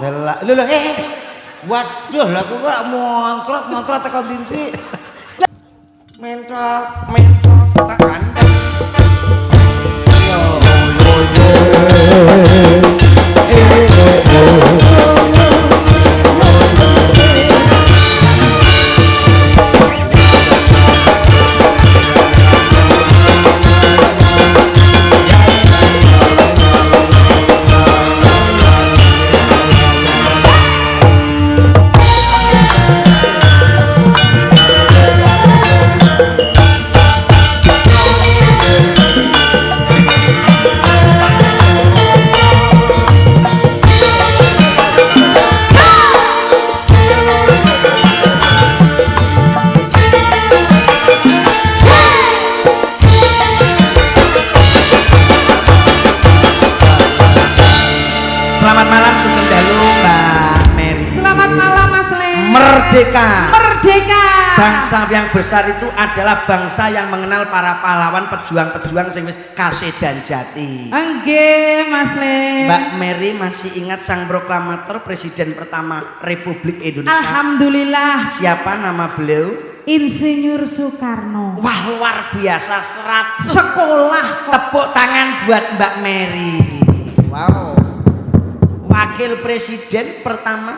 Jelak. Lho waduh lah aku kok montrat teko ndi mentok tak kandang. Selamat malam Sugeng Dalu Mbak Mary. Selamat malam Mas Le. Merdeka. Merdeka. Bangsa yang besar itu adalah bangsa yang mengenal para pahlawan pejuang-pejuang sing wis kasedan jati. Nggih Mas Le. Mbak Mary masih ingat sang proklamator presiden pertama Republik Indonesia? Alhamdulillah. Siapa nama beliau? Insinyur Soekarno. Wah luar biasa 100. Sekolah. Tepuk tangan buat Mbak Mary. Wow. Wakil presiden pertama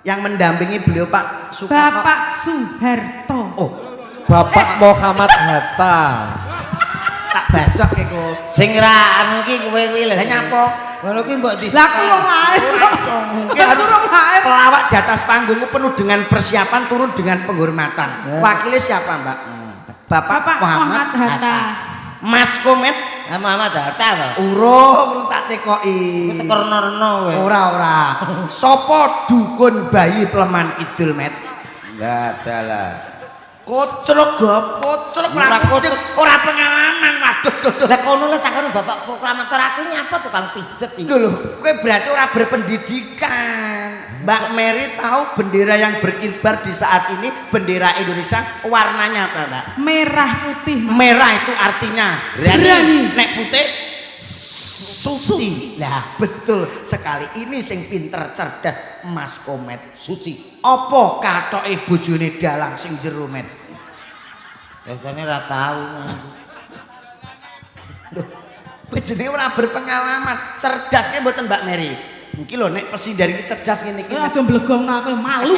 yang mendampingi beliau Pak Soekarno. Bapak Soeharto. Oh, Bapak Muhammad Hatta. tak bacok iku. Sing ra anu iki kowe kuwi lho. Lah nyapa? Ngono kuwi mbok dis. Lah aku wong lain. Harus pelawak di atas panggung penuh dengan persiapan, turun dengan penghormatan. Wakilnya siapa, Mbak? Bapak Muhammad Hatta. Mas Komet Muhammad Hatta to. urung tak tekoki. Kuwi tekorno-reno kowe. Ora. Sopo dukun bayi Pleman Kidul Met? Enggak ada lah. Koclok ora pengalaman. Waduh. Lah kono lho tak karo Bapak proklamator aku nyapa tukang pijet iki. Lho, kowe berarti ora berpendidikan. Mbak Mary tahu bendera yang berkibar di saat ini bendera Indonesia warnanya apa, Mbak? Merah putih. Mas. Merah itu artinya Berani. Nek putih suci. Lah betul sekali. Ini sing pinter cerdas Mas Komet. Suci. Apa katoke bojone dalang sing jero Met? Biasanya ra tahu. Kowe jenenge ora berpengalaman. Cerdasnya mboten Mbak Mary. Iki lho nek presiden iki cerdas ngene iki. Aja mblegongno aku malu.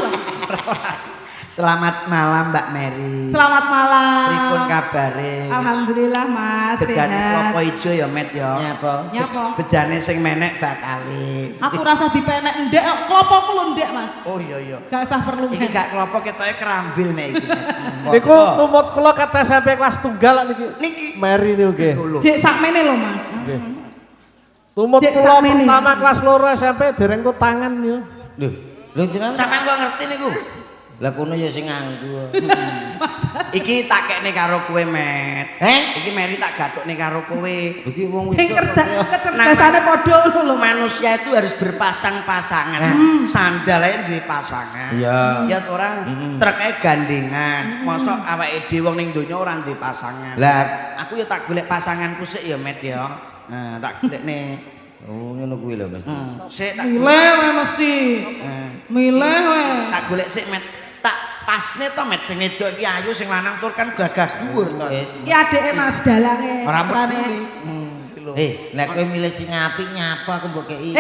Selamat malam Mbak Mary. Selamat malam. Pripun kabare? Alhamdulillah Mas. Degane Sehat. klopo ijo ya Met ya. Nyapa? Nyapa? Bejane sing menek bakale. Aku rasa dipenek ndek, klopoku lho ndek Mas. Oh iya. Gak usah perlu. Iki gak klopo ketoke kerambil nek iki. Niku tumut kula kata SMP kelas tunggal niki. Niki Mary niku nggih. Jek sakmene lho Mas. Nggih. Tumut Cek kula sakmene. pertama kelas 2 SMP dereng ku tangan yo. Lho jenengan sampean kok ngerti niku? Lah kono ya sing nganggo. Iki tak kekne karo kowe Met. Iki Mary tak gathukne karo kowe. Iki wong Sing wedok. kecerdasane padha ngono lho. Manusia itu harus berpasang-pasangan. Sandalnya duwe pasangan. Iya. Ya orang treke gandengan. Mosok awake dhewe wong ning donya ora duwe pasangan. Lah Aku ya tak golek pasanganku sik ya Met ya. Nah, tak golekne. oh ngono kuwi lho Mas. Sik tak Milih wae mesti. Milih wae. tak golek sik Met. Tak pasne to Met sing wedok iki ayu sing lanang tur kan gagah dhuwur to. Ki adeke Mas dalange. Ora putrane. peduli. Nek kowe milih sing apik nyapa aku mbok kei.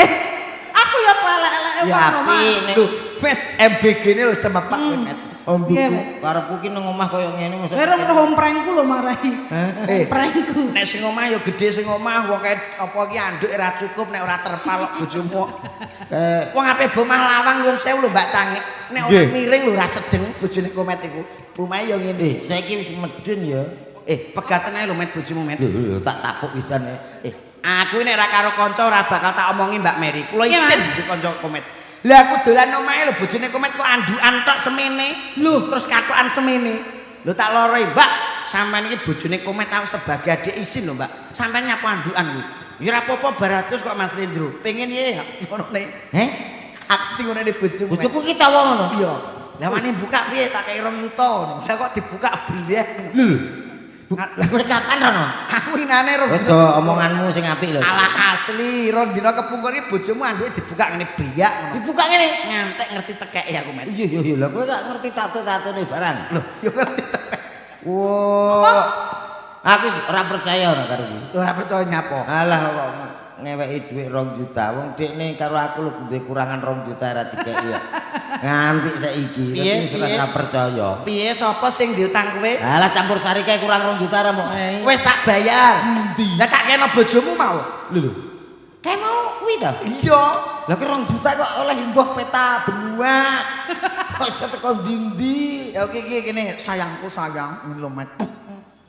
Aku ya pelek-eleke Ya wong apik nek Lho, Met MBG-ne lho semepak kowe Met. Iya, Met. karepku ki nang omah koyo ngene mosok. Kowe roh omprengku lho marahi. Eh, Omprengku. nek sing omah ya gedhe sing omah wong kae apa iki anduk ora cukup nek ora terpal kok bojomu. Wong ape bomah lawang nyun sewu lho Mbak Cangik. Nek ora Nggih. miring lho ora sedeng bojone Komet iku. Bomahe ya ngene. Saiki wis medun ya. Pegaten ae lho Met bojomu Met. Lho tak tapuk pisan. Aku nek ora karo kanca ora bakal tak omongi Mbak Mary. Kula Iya, isin Mas. di kanca Komet. Lah aku dolan omahe lho bojone Komet kok andukan tok semene. Lho, terus katokan semene. Lho tak loroi, Mbak. Sampeyan iki bojone Komet aku sebagai adik isin lho, Mbak. Sampeyan nyapu andukan kuwi. Ya ora apa-apa baratus kok Mas Lendro. Pengen ya ngono ne. Akting ngono ne bojomu. Bojoku ki tawa ngono. Iya. Lah wani buka piye tak kei 2 yuta. Lah kok dibuka bleh. Lho. Lah kowe kapan rono? Aku inane rong dina. Aja omonganmu sing apik lho. Ala asli, rong dina kepungkur iki bojomu anduke dibuka ngene biyak ngono. Dibuka ngene. Ngantek ngerti tekeki aku, Met. Iya lah kowe gak ngerti tato-tatone barang. Loh, yo ngerti tekek. Wah. Aku ora percaya karo kuwi. Ora percaya nyapa. Alah kok ngeweki dhuwit 2 juta. Wong dekne karo aku lho duwe kurangan 2 juta ra dikeki ya. Nganti saiki wis ora percaya. Piye sapa sing diutang kowe? Alah campur sari kae kurang 2 juta ra mok. Wis tak bayar. Lah tak kena bojomu mau. Lho. Kae mau kuwi ta? Iya. Lah ke 2 juta kok oleh mbah peta benua. Kok iso teko ndi-ndi? Ya oke iki kene sayangku sayang lho Met.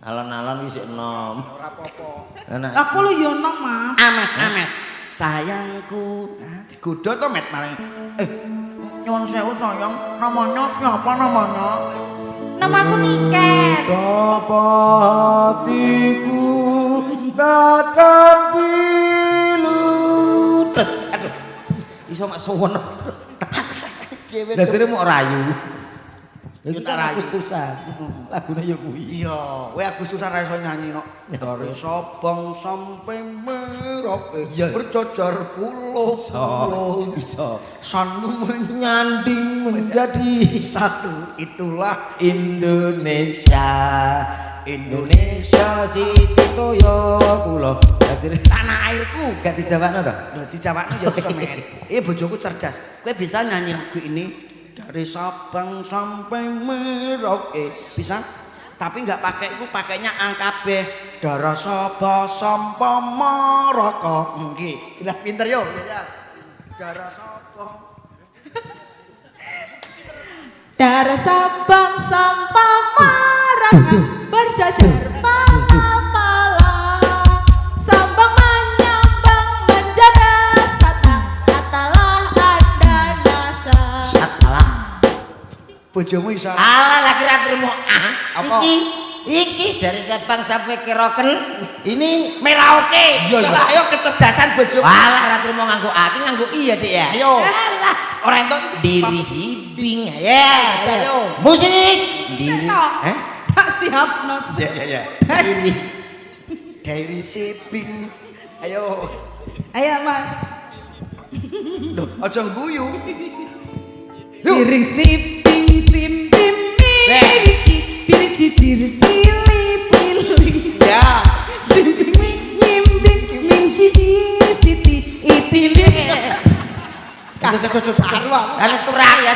Alon-alon wis enom. Ora apa-apa. Aku lu yo nang, Mas. Ames. Sayangku. Nah, digodho to Met maling. Nyuwun sewu sayang, namanya siapa namanya? Namaku Niken. Dapatiku takkan pilu. Aduh. Iso mak suwon. Lah dhewe mau rayu. Yo tak rayu. Agustusan. Lagune yo kuwi. Iya, kowe Agustusan ra iso nyanyi kok. Dari Sabang sampai Merauke berjajar pulau-pulau. Bisa. Sanu Nyanding menjadi satu, itulah Indonesia. Indonesia siti toyo kula. tanah airku. Gak dijawabno to? Lho dijawabno ya iso men. Bojoku cerdas. Kowe bisa nyanyi lagu ini dari Sabang sampai Merauke. Bisa? Tapi enggak pakai itu, pakainya angka B. Dari Sabang sampai Merauke. Nggih, jelas pinter yo. Dari Sabang. Dari Sabang sampai Merauke berjajar pala-pala, Sabang menyambang menjadi satu, katalah ada nasa. Satalah. Bojomu iso. Alah lagi ra trimo. Apa? Iki dari Sabang sampai Keroken. Ini Merauke. Iya, iya. Lah ayo kecerdasan bojomu. walah ra trimo nganggo aki nganggo iya Dik ya. Ayo. Alah Ora entuk diri sibing ya. Ayo. Musik. Diri. Tek. Tak siap, Nos. Ya. Diri. Dari Siping. Ayo. Ayo, Mas. Loh, aja guyu. Diri simping miriki, pilih cicir pilih. Ya. Simping nyimbing cicir siti itili. Ana sepurane ya.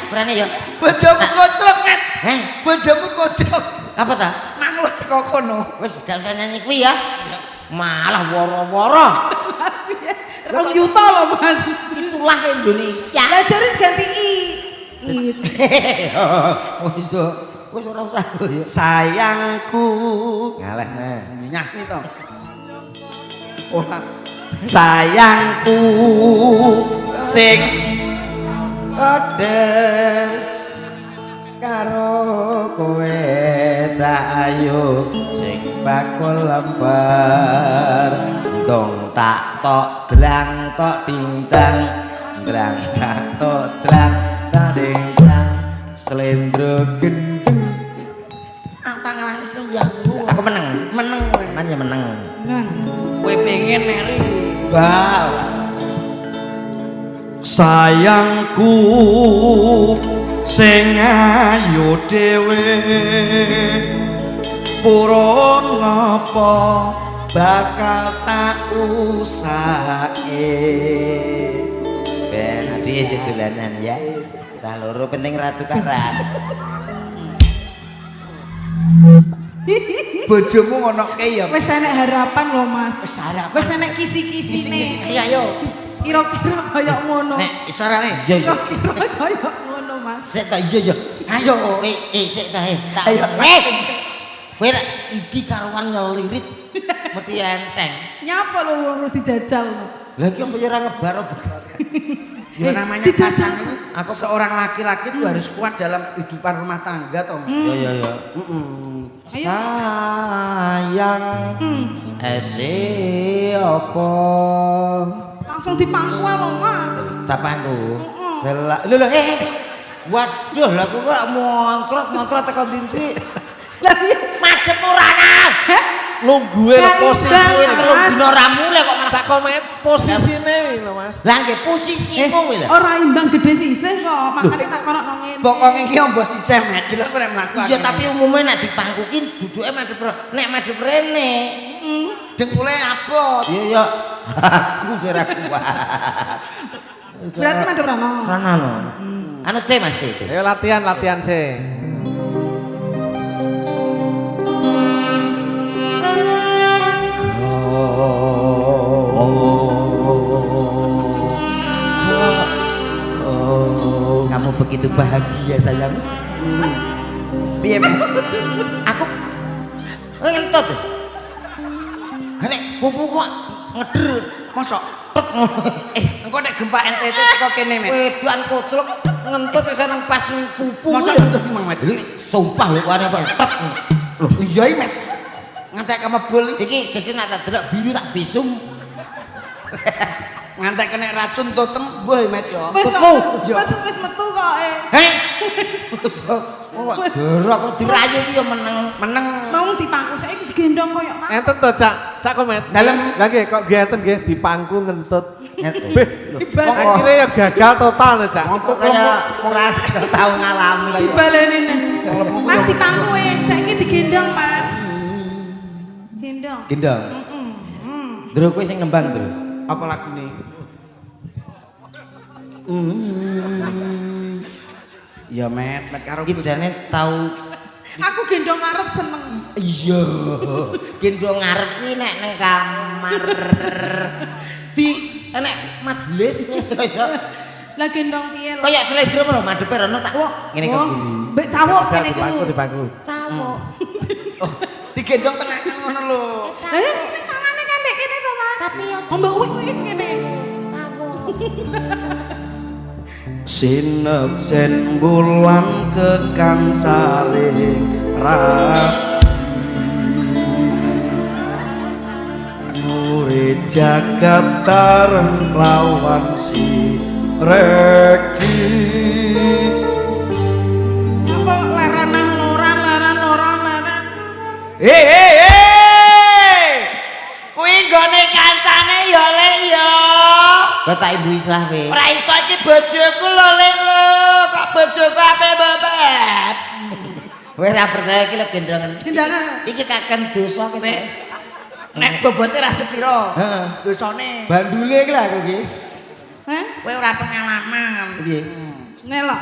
Sepurane ya. Bojomu kocok, Ket. Heh, Bojomu kocok. apa ta? Manglet kok kono. Wis gak usah nyanyi kuwi ya. Malah woro-woro. 2 juta loh, Mas. Itulah Indonesia. Lah jare ganti i. Wis ora usah ya. Sayangku. Ngaleh nah. Nyanyi to. Ora. Sayangku sing Kader karo kowe tak ayo sing bakul lembar dong tak tok drang tok dingdang drang tak tok drang tak dingdang slendro gendeng tangan itu yang aku menang meneng. man ya menang Nang. Kowe pengen Mary. wow Sayangku sing ayu dhewe purun ngapa bakal tak usake ben adi dolanan ya cah loro penting ratu karan bojomu ngono ke ya Wis enek harapan loh, Mas. wis harap Wis enek kisi-kisine. ayo Kira-kira kaya ngono. nek isorane iya iya Kira-kira kaya ngono, Mas. sik ta iya iya ayo sik ta tak ayo kowe iki karuan ngelirit mesti enteng Nyapa lho wong dijajal. lha iki apa ya ora ngebar apa ya namanya dijajal. pasangan aku seorang laki-laki itu harus kuat dalam kehidupan rumah tangga toh ya sayang apa Langsung dipangku lho, Mas. tak pangku lho waduh lah kok montrat teko dinti Lah iya, mat madhep ora ana. Nungguin posisi Kuwi telung dina ora mulih kok malah Cak Komet posisine lho Mas. Lah nggih posisimu kuwi lho. Ora imbang gede sisih kok, makane tak kono nang ngene. Pokoknya iki mbok sisih met, delok kok nek mlaku. Iya tapi umumnya nek dipangkukin duduke madhep nek madhep rene. dengkule abot. Iya ya. Aku ora kuat. Berarti madhep Rano. Rano. Anu C Mas C. Ayo latihan sih. Kamu begitu bahagia sayang. Piye men? Aku ngentut. Nek pupu kok ngeder Mosok engko nek gempa NTT teko kene men. wedoan koclok ngentut iso nang pas ning pupu. Mosok ngentut iki Mang Met. Sumpah lho kok apa tet. Loh iya iki Met. Ngantek kemebul Iki sesuk nak tak delok biru tak visum. ngantek kena racun totem mbuh Met yo. Wis metu kok Heh. Kok jorok kok dirayu iki ya meneng. Mau dipangku saiki digendong koyo Mas. Enten to Cak Komet. Dalem. Lah nggih kok ngeten nggih dipangku ngentut. Beh, Dibal- akhirnya ya gagal total nih Cak. Kok kaya ora tau ngalami lah. Dibaleni nih. Mas dipangku saiki digendong Mas. Gendong. Gendong. Ndro kowe sing nembang, Ndro. Apa lagune? Ya Met karo Iki jane tau Aku gendong ngarep seneng. iya. Gendong ngarep ki nek ning kamar. Di nek majelis iso Lah gendong piye lho? kaya selebgram lho madhepe rono tak wok ngene kok. Mbek cawuk kene iki Dipangku lho. dipangku. Cawuk. digendong tenan ngono lho. Lah ya tangane kan nek kene to Mas. Tapi yo mbok wik ngene. Sinep sen bulan kekancare Nuri jagat bareng lawan si reki Apa laran loran. Kuwi nggone kancane ya Lek ya. Kok tak ibu islah kowe. Ora iso iki bojoku lho Lek lho. Kok bojoku ape bebet. Kowe ora percaya iki lho gendongan. Gendongan. Iki kaken dosa kene. Nek bobote ra sepiro. Heeh. Dosane. Bandule iki lho aku iki. Hah? Kowe ora pengalaman. Piye? Nelok.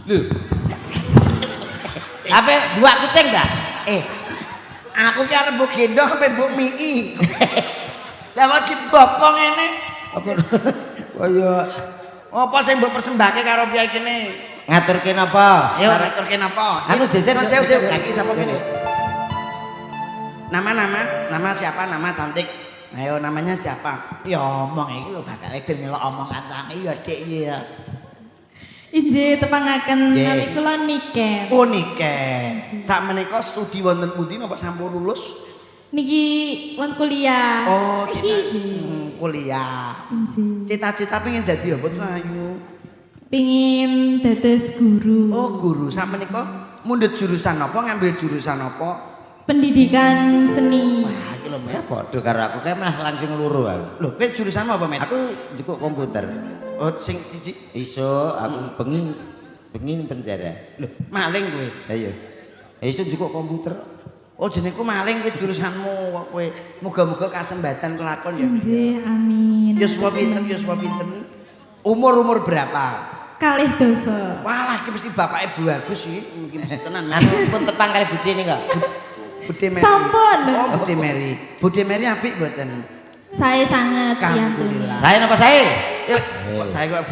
Lho. Apa dua kucing enggak? Aku ki arep mbok gendong sampe mbok mii. Lah kok ki bopong ngene. Apa kaya Apa sing mbok persembahke karo piyai kene? ngaturke napa? Ayo ngaturke napa? Anu jejer sew. Lagi sapa kene? Nama siapa? Nama cantik. Ayo namanya siapa? Ya omong iki lho bakal ben melok omong kancane ya Dik ya. Injih tepangaken Nggih. nami kula Niken. Oh niken. Sak menika studi wonten pundi napa sampun lulus? Niki won kuliah. Oh, kuliah. Injih. Cita-cita pengen dadi apa Ayu? Pingin dados guru. Oh, guru. Sak menika mundhut jurusan apa, ngambil jurusan apa? Pendidikan seni. Wah, iki lho, Ya Met. padha karo aku kae malah langsung loro aku. Lho, kowe jurusan apa, Met? Aku njupuk komputer. Oh, sing siji. Iso aku pengin penjara. Lho, maling kowe. Ayo. Iso njupuk komputer. Oh, jenengku maling kowe jurusanmu kok kowe. Muga-muga kasembatan kelakon ya. Injih, amin. Yuswa pinten? Umur berapa? Kalih dosa. Walah, iki mesti bapake Bu Agus iki. Mungkin mesti tenan. Anu pun tepang kali Bude nih kok. Bude Mary. Sampun. Oh, Bude Mary. Bude Mary apik mboten? Saya sangat diampuni. Alhamdulillah. Saya napa saya? Yuk, kok saya kok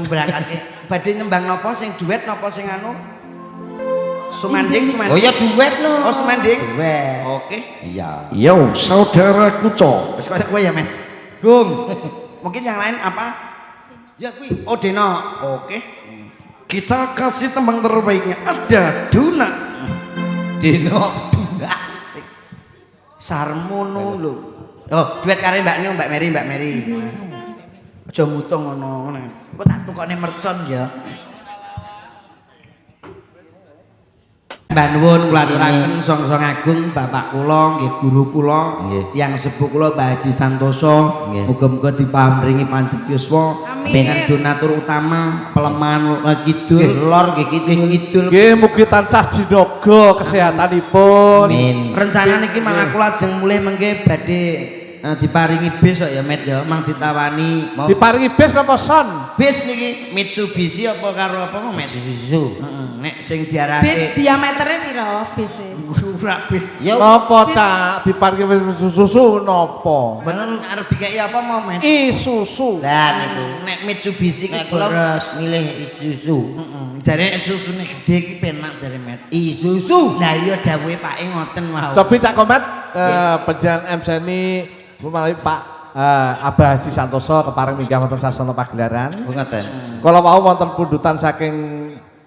berangkat badhe nyembang napa sing duet napa sing anu? Sumanding. Oh ya duet no. Oh, Sumanding. Duet. Oke. Iya. Yo, saudaraku cok. Wis koyo kowe ya, Met. Gung. Mungkin yang lain apa? Ya kuwi. Oh, Deno. Oke. Kita kasih tembang terbaiknya. Ada Duna. Dino. Sik. Sarmono lho. Oh, duet karo Mbak Mary. Aja mutung ngono. Kok tak tukokne mercon ya. Mbah nuwun kula aturaken song-song agung Bapak kula nggih guru kula tiyang sepuh kula Mbah Haji Santoso muga-muga dipamringi panjang yuswa dengan donatur utama pelemahan kidul lor nggih kidul Nggih mugi tansah jinaga kesehatanipun. rencana niki malah kula ajeng mulih mengke badhe diparingi bis kok ya Met ya mang ditawani Diparingi bis napa son? bis niki Mitsubishi apa karo apa kok Met susu nek sing Bis diarani diameternya piro bis e? ora bis ya Napa Cak? Diparingi susu napa? bener arep dikeki apa mau Met Isusu. lah niku nek Mitsubishi nek ki kula boros milih susu jare susune gede iki penak jare Met isusu lah iya dawuhe pake ngoten wau Cobi Cak Komet panjenengan MC ini menawi Pak Abah Haji Santoso kepareng minggah wonten sasana pagelaran. ngoten Kala wau wonten pundutan saking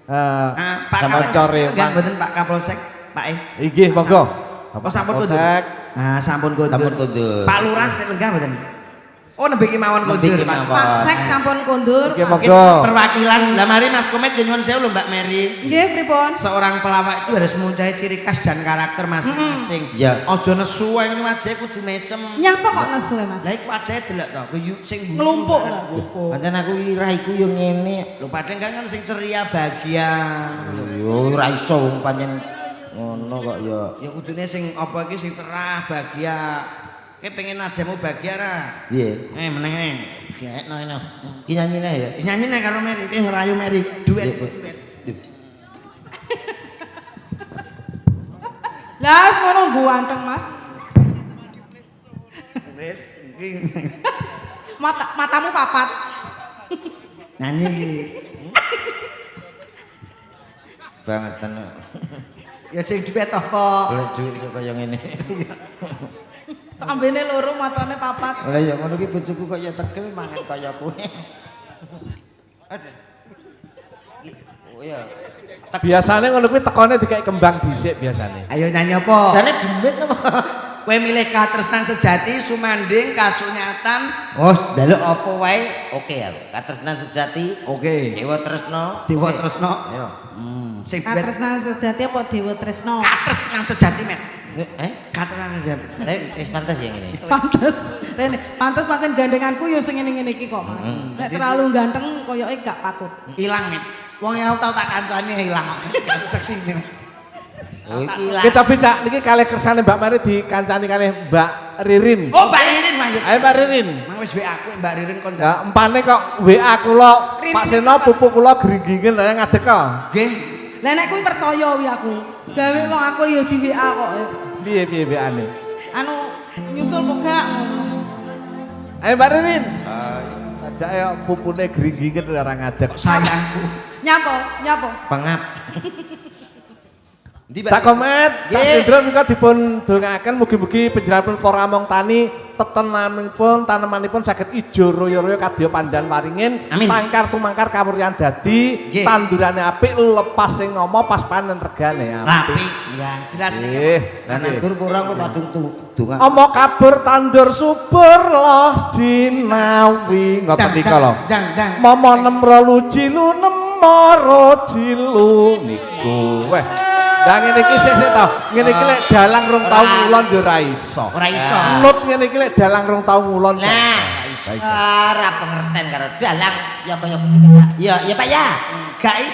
Pak Kapolsek Kapolsek Mang. mboten Pak Kapolsek Pak Inggih monggo. Oh sampun kundur. Kapolsek. Sampun kundur. Sampun kundur. Pak Lurah sik lenggah mboten? Oh nembe ki mawon kundur. Nembe ki Mas. mawon. Paksek sampun kundur. Nggih Mungkin monggo. perwakilan. Lah mari Mas Komet nyuwun sewu lho Mbak Mary. Nggih pripun? Seorang pelawak itu harus mempunyai ciri khas dan karakter masing-masing. Ya. Aja nesu wae wajahe kudu mesem. Nyapa kok nesu Mas? Lah iku wajahe delok to, kuyuk sing Nglumpuk to. Nglumpuk. pancen aku irah iku yo ngene Lho padahal kan sing ceria bahagia. yo ora iso wong pancen ngono kok ya Ya kudune sing apa iki sing cerah, bahagia. Kowe pengen ajamu bahagia ra? piye Meneng. Gekno eno. ki nyanyine ya Nyanyi nek karo Mary, kowe ngerayu Mary duet. Lah ngono ganteng Mas. Wis iki Matamu papat. nyanyi iki. bangetan Ya sing duet to kok. golek duit kok kaya ngene Ambene loro matane papat. lah ya ngono ki bojoku kok ya tegel mangan kaya kowe oh ya Biasane ngono kuwi tekone dikai kembang dhisik biasane. Ayo nyanyi apa? jane demit apa Kowe milih katresnan sejati, sumanding, kasunyatan. oh njaluk apa wae oke ya katresnan sejati Oke. Dewa Tresno Dewa Oke. Tresno. Ayo Sing duet Katresnan sejati apa Dewa Tresno? katresnan sejati, Met. Katresnan Katresnan sejati. wis pantes ya ngene Pantes. Rene, pantes pancen gandenganku yo sing ngene-ngene iki kok. Mas. Nek terlalu ganteng koyoke gak patut. Ilang, Met. Wong yang tau tak kancani ilang. Seksi ini. oh iki lah Ki cobi Cak niki kalih kersane Mbak Mari dikancani kalih Mbak Ririn. Oh, Mbak Ririn Mas. Ayo Mbak Ririn. Mang wis WA aku Mbak Ririn kon. Ya empane kok WA kula Pak Seno pupu kula gringgingen ae ngadeg kok. Nggih. Lah nek kuwi percaya wi aku. Gawe wong aku yo di WA kok. Piye WA-ne? Anu nyusul kok gak. Ayo Mbak Ririn. Ajak ayo pupune gringgingen ora ngadeg. Sayangku. Nyapa? pengap Cak Komet, Cak Indra mika dipun dongaken mugi-mugi panjenenganipun para among tani tetenanipun tanemanipun saged ijo royo-royo kadya pandhan waringin Amin. mangkar tumangkar kawuryan dadi Nggih. tandurane apik lepas sing ngomong pas panen regane apik. Rapi. Ya, jelas Nggih, lan nggih. nandur kurang kok kadung donga Omo kabur tandur subur loh jinawi ngoten nika lho. Dang. Momo nemro lucilu nemoro cilu niku. Weh. Lah ngene iki sik to. Ngene iki lek dalang rong tau ngulon yo ora iso. Ora iso. Nut ngene iki lek dalang rong tau ngulon. nah ora pengertian karo dalang ya kaya ya Pak ya Gak iki.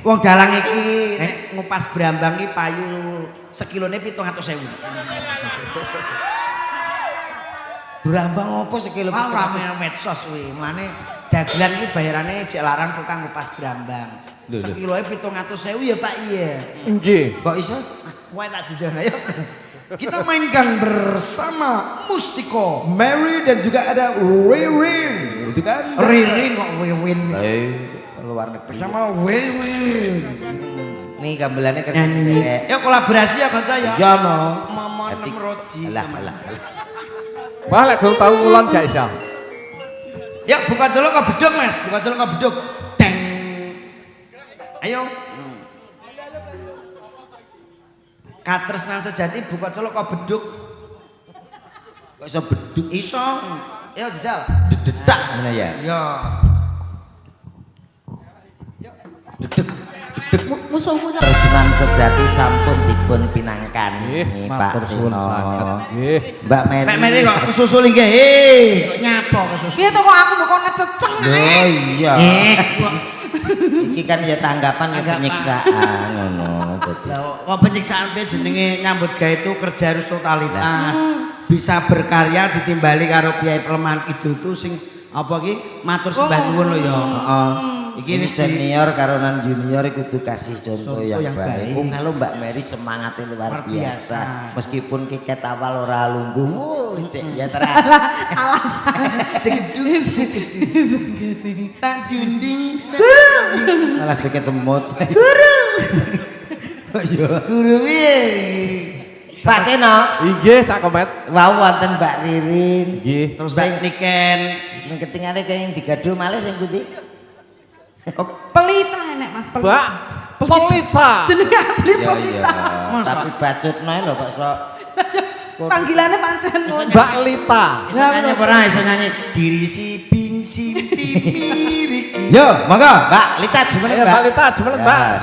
Wong dalang iki nek ngupas brambang iki payu sekilone 700.000. brambang apa sekilo Ah rame medsos kuwi. Mulane dagelan iki bayarane jek larang tukang ngupas brambang. Sekiloe 700.000 ya Pak iya. Nggih. kok iso Wae tak didono ayo. Kita mainkan bersama Mustiko, Mary dan juga ada Ririn. Itu kan? Ririn kok Wiwin. luar negeri Sama Wiwin. nih gamelannya kerja Nyanyi. Yuk kolaborasi ya kanca ya. ya no Mama Nemroji. alah Wah lek rong tau ngulon gak iso. Yuk buka colok ke beduk Mas, buka colok ke beduk. Deng. Ayo. Katresnan sejati buka colok ke beduk. kok iso beduk Iso. Ayo jajal. dedak mana ya Ya. dedek ngadeg. Musuhmu sama. Perjuangan sejati sampun dipun pinangkan Nggih, Pak matur suwun Sino. sanget. Nggih. Mbak Mary. Mek Mary kok kesusul iki. Kok nyapa kesusul. Piye to kok aku mbok ngececeng ae. Oh iya. Kok Iki kan ya tanggapan ya penyiksaan ngono dadi. Lah kok penyiksaan piye jenenge nyambut gawe itu kerja harus totalitas. Bisa berkarya ditimbali karo piyai pelemahan kidul itu sing apa iki matur sembah nuwun lho ya. Heeh. Iki Ini wis senior karo nan junior kudu kasih contoh Contoh yang yang baik. baik. Oh, kalau Mbak Mary semangatnya luar Luar biasa. biasa. Meskipun kiket awal ora lungguh, cek ya terang. Alasan. segedung tak dunding. Malah joget semut. Guru piye? Pak Seno, Inggih Cak Komet. wau wonten Mbak Ririn. Nggih. Terus Mbak Niken. Sing ketingane kaya yang digado malih sing pundi? Pelita enek Mas, pelita. Mbak Pelita. Jeneng asli Ya iya. pelita. Tapi bacutno lho kok sok. Panggilannya pancen ngono. Mbak Lita. Iso nyanyi ora iso nyanyi diri si ping si mirik. Yo, monggo Mbak Lita jumeneng Ayo Mbak. Mbak Lita, jempol Mbak. Ya.